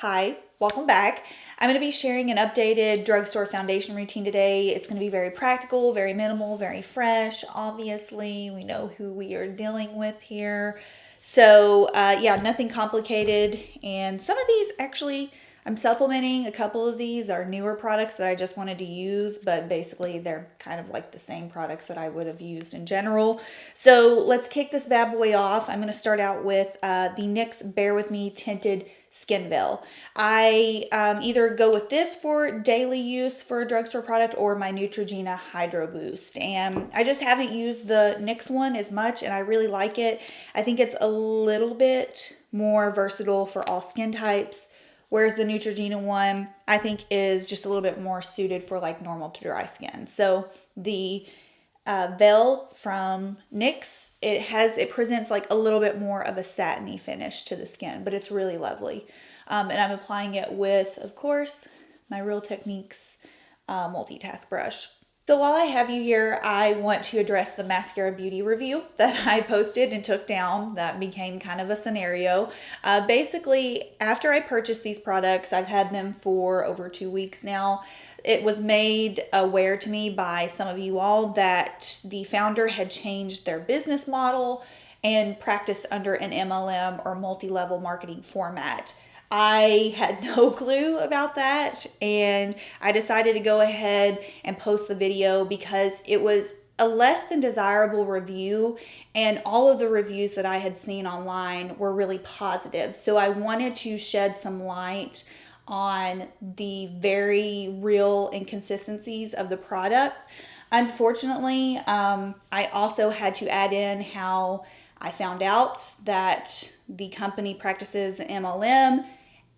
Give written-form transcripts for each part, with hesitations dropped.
Hi, welcome back. I'm going to be sharing an updated drugstore foundation routine today. It's going to be very practical, very minimal, very fresh. Obviously, we know who we are dealing with here. So yeah, nothing complicated. And some of these actually, I'm supplementing. A couple of these are newer products that I just wanted to use, but basically they're kind of like the same products that I would have used in general. So let's kick this bad boy off. I'm going to start out with the NYX Bear With Me Tinted Skin Veil. I either go with this for daily use for a drugstore product or my Neutrogena Hydro Boost. And I just haven't used the NYX one as much, and I really like it. I think it's a little bit more versatile for all skin types, whereas the Neutrogena one I think is just a little bit more suited for like normal to dry skin. So the veil from NYX, it presents like a little bit more of a satiny finish to the skin, but it's really lovely. And I'm applying it with, of course, my Real Techniques multitask brush. So while I have you here, I want to address the MASKCARA beauty review that I posted and took down. That became kind of a scenario. Basically, after I purchased these products, I've had them for over 2 weeks now. It was made aware to me by some of you all that the founder had changed their business model and practiced under an MLM or multi-level marketing format. I had no clue about that, and I decided to go ahead and post the video because it was a less than desirable review, and all of the reviews that I had seen online were really positive. So I wanted to shed some light on the very real inconsistencies of the product. Unfortunately, I also had to add in how I found out that the company practices MLM.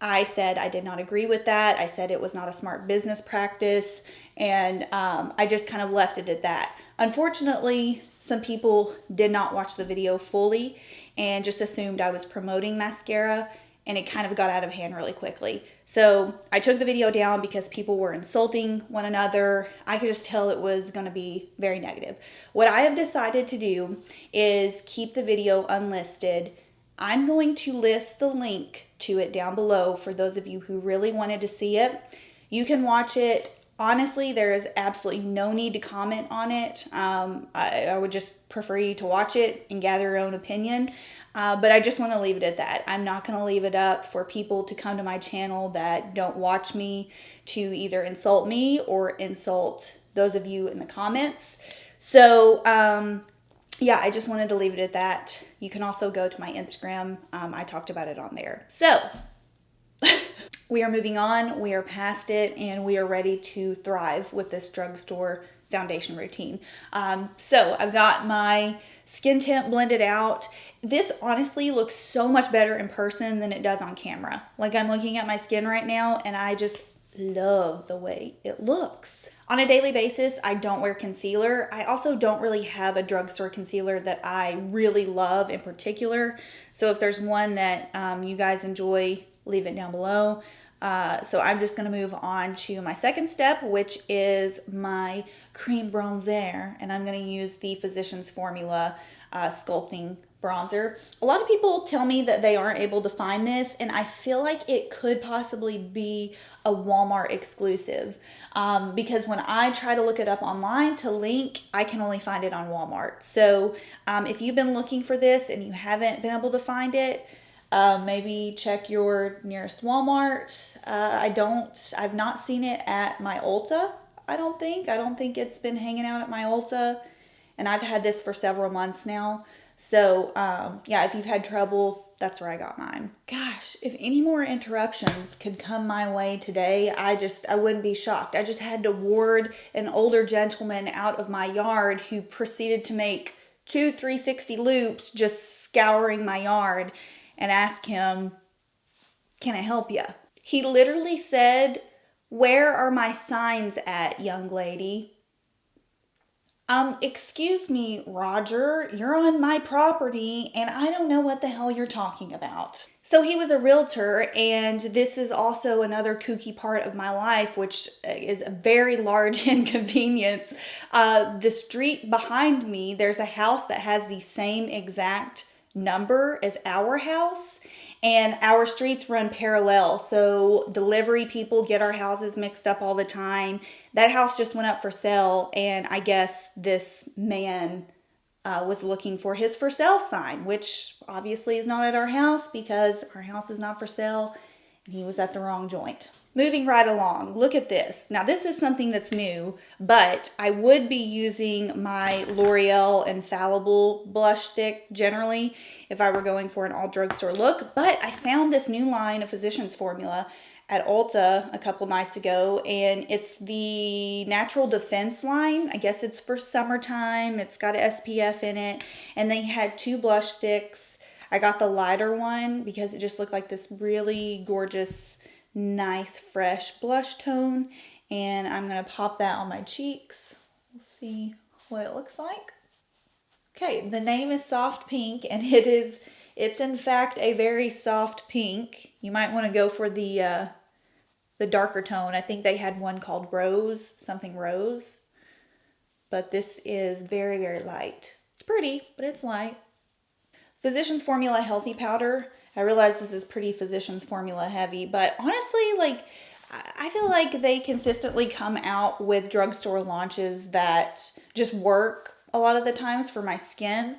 I said I did not agree with that. I said it was not a smart business practice, and I just kind of left it at that. Unfortunately, some people did not watch the video fully and just assumed I was promoting MASKCARA, and it kind of got out of hand really quickly. So I took the video down because people were insulting one another. I could just tell it was going to be very negative. What I have decided to do is keep the video unlisted. I'm going to list the link to it down below for those of you who really wanted to see it. You can watch it. Honestly, there is absolutely no need to comment on it. I would just prefer you to watch it and gather your own opinion. But I just want to leave it at that. I'm not going to leave it up for people to come to my channel that don't watch me to either insult me or insult those of you in the comments. So, yeah, I just wanted to leave it at that. You can also go to my Instagram. I talked about it on there. So, we are moving on. We are past it, and we are ready to thrive with this drugstore foundation routine. So, I've got my skin tint blended out. This honestly looks so much better in person than it does on camera. Like, I'm looking at my skin right now, and I just love the way it looks. On a daily basis, I don't wear concealer. I also don't really have a drugstore concealer that I really love in particular. So if there's one that you guys enjoy, leave it down below. So I'm just going to move on to my second step, which is my cream bronzer. And I'm going to use the Physicians Formula Sculpting bronzer. A lot of people tell me that they aren't able to find this, and I feel like it could possibly be a Walmart exclusive because when I try to look it up online to link, I can only find it on Walmart. So if you've been looking for this and you haven't been able to find it, maybe check your nearest Walmart. I've not seen it at my Ulta. I don't think it's been hanging out at my Ulta, and I've had this for several months now. So, yeah, if you've had trouble, that's where I got mine. Gosh, if any more interruptions could come my way today, I wouldn't be shocked. I just had to ward an older gentleman out of my yard who proceeded to make 2 360 loops just scouring my yard, and ask him, "Can I help you?" He literally said, "Where are my signs at, young lady?" Excuse me, Roger, you're on my property and I don't know what the hell you're talking about. So he was a realtor, and this is also another kooky part of my life, which is a very large inconvenience. The street behind me, there's a house that has the same exact number as our house, and our streets run parallel. So delivery people get our houses mixed up all the time. That house just went up for sale, and I guess this man was looking for his for sale sign, which obviously is not at our house because our house is not for sale, and he was at the wrong joint. Moving right along, look at this. Now this is something that's new, but I would be using my L'Oreal Infallible blush stick generally if I were going for an all drugstore look, but I found this new line of Physicians Formula at Ulta a couple nights ago, and it's the Natural Defense line. I guess it's for summertime. It's got an SPF in it, and they had 2 blush sticks. I got the lighter one because it just looked like this really gorgeous, nice, fresh blush tone, and I'm gonna pop that on my cheeks. We'll see what it looks like. Okay, the name is Soft Pink, and it's in fact a very soft pink. You might want to go for the darker tone. I think they had one called Rose, something Rose, but this is very, very light. It's pretty, but it's light. Physicians Formula Healthy Powder. I realize this is pretty Physicians Formula heavy, but honestly, like, I feel like they consistently come out with drugstore launches that just work a lot of the times for my skin.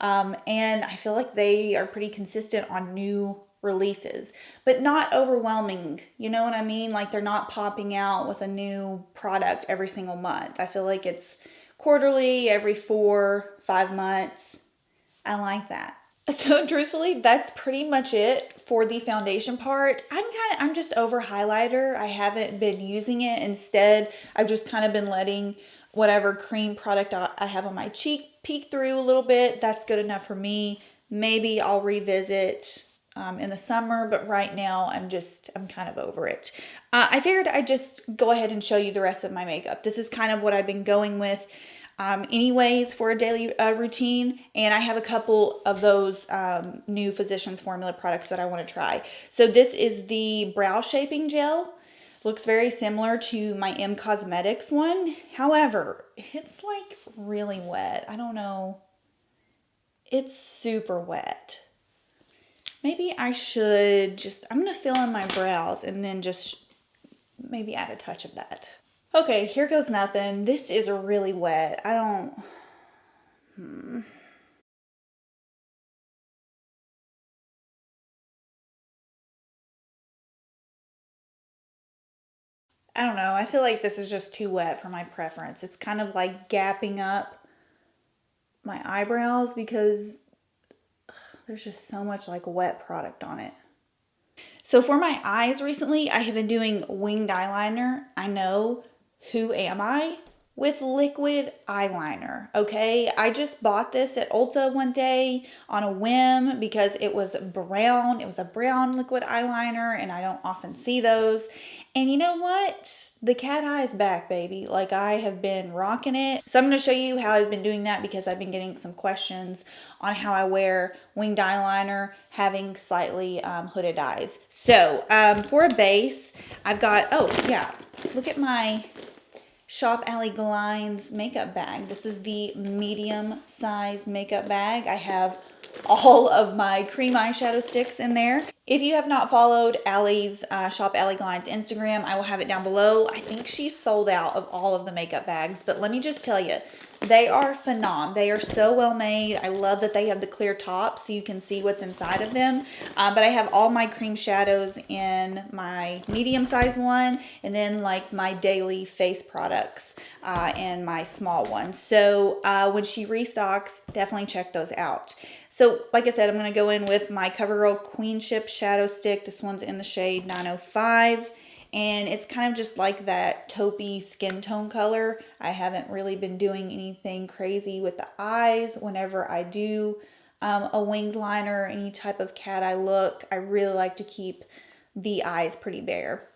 And I feel like they are pretty consistent on new releases, but not overwhelming. You know what I mean? Like, they're not popping out with a new product every single month. I feel like it's quarterly, every 4-5 months. I like that. So truthfully, that's pretty much it for the foundation part. I'm just over highlighter. I haven't been using it. Instead, I've just kind of been letting whatever cream product I have on my cheek peek through a little bit. That's good enough for me. Maybe I'll revisit in the summer, but right now I'm kind of over it. I figured I'd just go ahead and show you the rest of my makeup. This is kind of what I've been going with anyways for a daily routine, and I have a couple of those new Physicians Formula products that I want to try. So this is the brow shaping gel. Looks very similar to my M Cosmetics one. However, it's like really wet. I don't know. It's super wet. Maybe I should I'm going to fill in my brows and then just maybe add a touch of that. Okay, here goes nothing. This is really wet. I don't know. I feel like this is just too wet for my preference. It's kind of like gapping up my eyebrows because there's just so much like wet product on it. So for my eyes recently, I have been doing winged eyeliner. I know, who am I? With liquid eyeliner, okay? I just bought this at Ulta one day on a whim because it was brown. It was a brown liquid eyeliner, and I don't often see those. And you know what? The cat eye is back, baby. Like, I have been rocking it. So I'm going to show you how I've been doing that because I've been getting some questions on how I wear winged eyeliner having slightly hooded eyes. So for a base, I've got, oh yeah, look at my Shop Alley Glines makeup bag. This is the medium size makeup bag. I have all of my cream eyeshadow sticks in there. If you have not followed Allie's Shop Alley Glines Instagram, I will have it down below. I think she's sold out of all of the makeup bags, but let me just tell you, they are phenomenal. They are so well made. I love that they have the clear top so you can see what's inside of them. But I have all my cream shadows in my medium size one, and then like my daily face products in my small one. So when she restocks, definitely check those out. So like I said, I'm going to go in with my Covergirl Queenship shadow stick. This one's in the shade 905. And it's kind of just like that taupey skin tone color. I haven't really been doing anything crazy with the eyes. Whenever I do a winged liner or any type of cat eye look, I really like to keep the eyes pretty bare.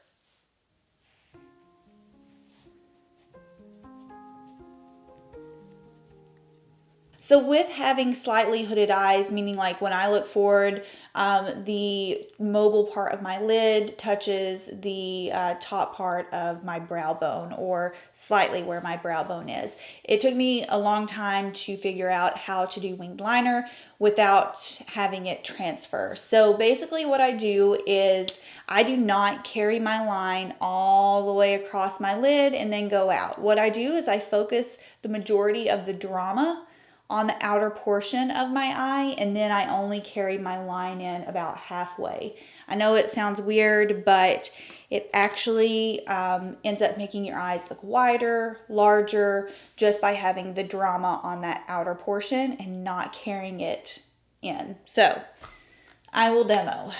So with having slightly hooded eyes, meaning like when I look forward, the mobile part of my lid touches the top part of my brow bone, or slightly where my brow bone is. It took me a long time to figure out how to do winged liner without having it transfer. So basically what I do is I do not carry my line all the way across my lid and then go out. What I do is I focus the majority of the drama on the outer portion of my eye, and then I only carry my line in about halfway. I know it sounds weird, but it actually ends up making your eyes look wider, larger, just by having the drama on that outer portion and not carrying it in. So I will demo.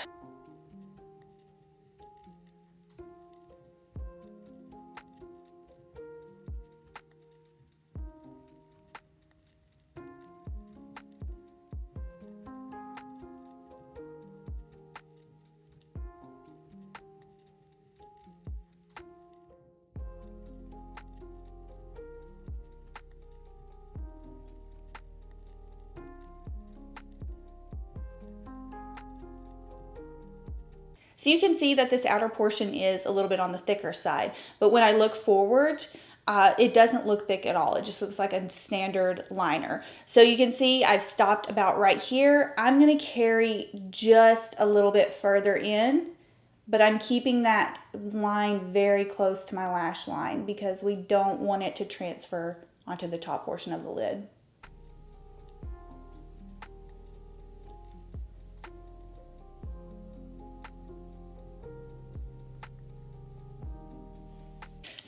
So you can see that this outer portion is a little bit on the thicker side, but when I look forward, it doesn't look thick at all. It just looks like a standard liner. So you can see I've stopped about right here. I'm gonna carry just a little bit further in, but I'm keeping that line very close to my lash line because we don't want it to transfer onto the top portion of the lid.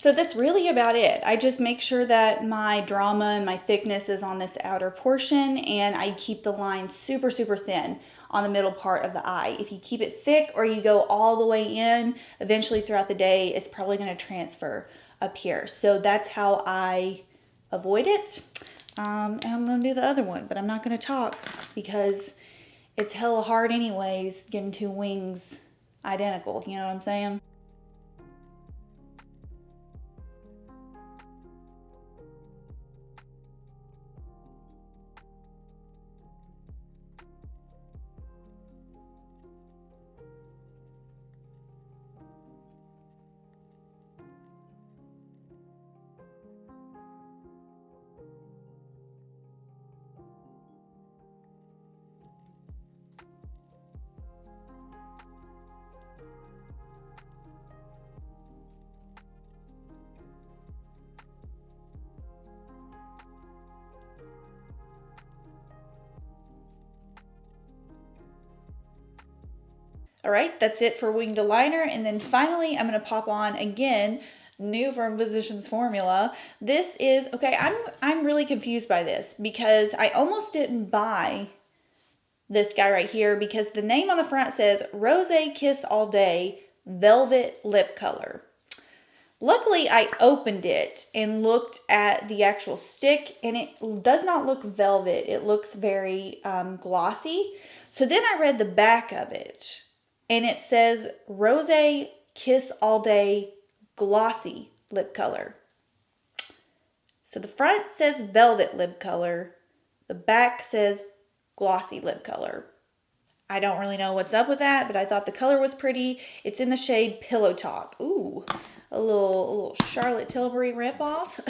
So that's really about it. I just make sure that my drama and my thickness is on this outer portion, and I keep the line super, super thin on the middle part of the eye. If you keep it thick or you go all the way in, eventually throughout the day, it's probably gonna transfer up here. So that's how I avoid it. And I'm gonna do the other one, but I'm not gonna talk because it's hella hard anyways, getting two wings identical, you know what I'm saying? All right, that's it for winged liner. And then finally, I'm gonna pop on again, new from Physicians Formula. This is, okay, I'm really confused by this because I almost didn't buy this guy right here because the name on the front says Rose Kiss All Day Velvet Lip Color. Luckily, I opened it and looked at the actual stick, and it does not look velvet. It looks very glossy. So then I read the back of it, and it says Rose Kiss All Day Glossy Lip Color. So the front says velvet lip color. The back says glossy lip color. I don't really know what's up with that, but I thought the color was pretty. It's in the shade Pillow Talk. Ooh, a little Charlotte Tilbury ripoff.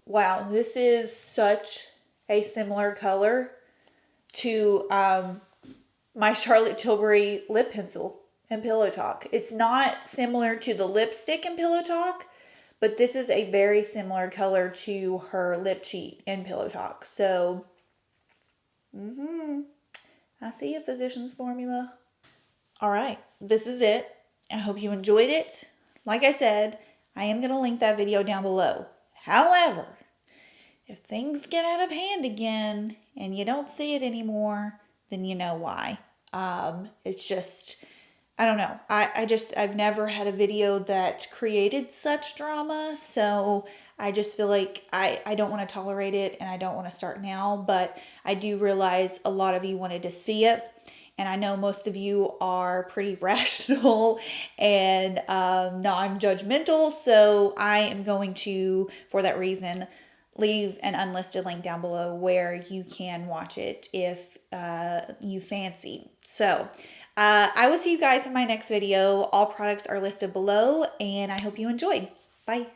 Wow, this is such a similar color to my Charlotte Tilbury lip pencil in Pillow Talk. It's not similar to the lipstick in Pillow Talk, but this is a very similar color to her lip cheat in Pillow Talk. So, I see a Physicians Formula. All right, this is it. I hope you enjoyed it. Like I said, I am going to link that video down below. However, if things get out of hand again and you don't see it anymore, then you know why. It's just, I don't know. I've never had a video that created such drama. So I just feel like I don't want to tolerate it and I don't want to start now. But I do realize a lot of you wanted to see it. And I know most of you are pretty rational and non-judgmental. So I am going to, for that reason, leave an unlisted link down below where you can watch it if you fancy. So I will see you guys in my next video. All products are listed below, and I hope you enjoyed. Bye.